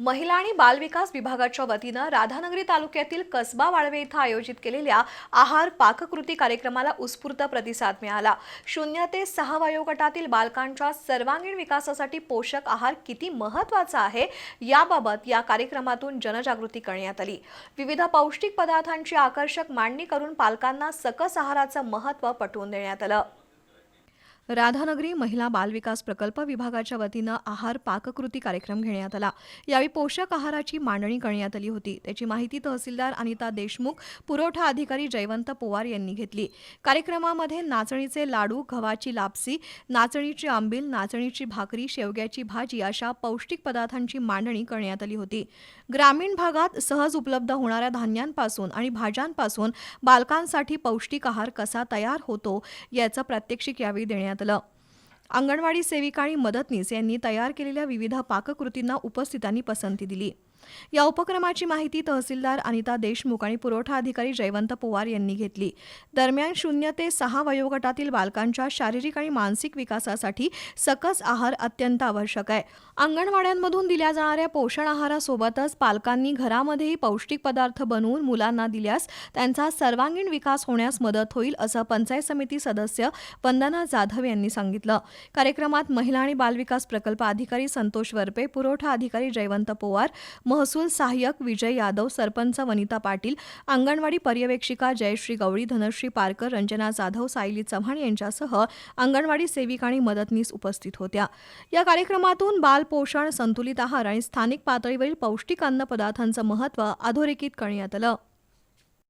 महिला आणि बालविकास विभागाच्या वतीनं राधानगरी तालुक्यातील कसबा वाळवे इथं आयोजित केलेल्या आहार पाककृती कार्यक्रमाला उत्स्फूर्त प्रतिसाद मिळाला। 0 ते 6 वयोगटातील बालकांच्या सर्वांगीण विकासासाठी पोषक आहार किती महत्त्वाचा आहे याबाबत या कार्यक्रमातून जनजागृती करण्यात आली। विविध पौष्टिक पदार्थांची आकर्षक मांडणी करून पालकांना सकस आहाराचं महत्त्व पटवून देण्यात आलं। राधानगरी महिला बालविकास प्रकल्प विभागाच्या वतीनं आहार पाककृती कार्यक्रम घेण्यात आला। यावेळी पोषक आहाराची मांडणी करण्यात आली होती। त्याची माहिती तहसीलदार अनिता देशमुख, पुरवठा अधिकारी जयवंत पवार यांनी घेतली। कार्यक्रमामध्ये नाचणीचे लाडू, गव्हाची लापसी, नाचणीची आंबील, नाचणीची भाकरी, शेवग्याची भाजी अशा पौष्टिक पदार्थांची मांडणी करण्यात आली होती। ग्रामीण भागात सहज उपलब्ध होणाऱ्या धान्यांपासून आणि भाज्यांपासून बालकांसाठी पौष्टिक आहार कसा तयार होतो याचं प्रात्यक्षिक यावेळी देण्यात आलं। अंगणवाडी सेविका आणि मदतनीस यांनी तयार केलेल्या विविध पाककृतींना उपस्थितांनी पसंती दिली। या उपक्रमाची माहिती तहसीलदार अनिता देशमुख आणि पुरवठा अधिकारी जयवंत पवार यांनी घेतली। दरम्यान 0 ते 6 वयोगटातील बालकांच्या शारीरिक आणि मानसिक विकासासाठी सकस आहार अत्यंत आवश्यक आहे। अंगणवाड्यांमधून दिल्या जाणाऱ्या पोषण आहारासोबतच पालकांनी घरामध्येही पौष्टिक पदार्थ बनवून मुलांना दिल्यास त्यांचा सर्वांगीण विकास होण्यास मदत होईल, असं पंचायत समिती सदस्य वंदना जाधव यांनी सांगितलं। कार्यक्रमात महिला आणि बालविकास प्रकल्प अधिकारी संतोष वरपे, पुरवठा अधिकारी जयवंत पवार, महसूल सहाय्यक विजय यादव, सरपंच वनिता पाटील, अंगणवाडी पर्यवेक्षिका जयश्री गवळी, धनश्री पारकर, रंजना जाधव, सायली चव्हाण यांच्यासह अंगणवाडी सेविका आणि मदतनीस उपस्थित होत्या। या कार्यक्रमातून बाल पोषण, संतुलित आहार आणि स्थानिक पातळीवरील पौष्टिक अन्न पदार्थांचं महत्त्व अधोरेखित करण्यात आलं।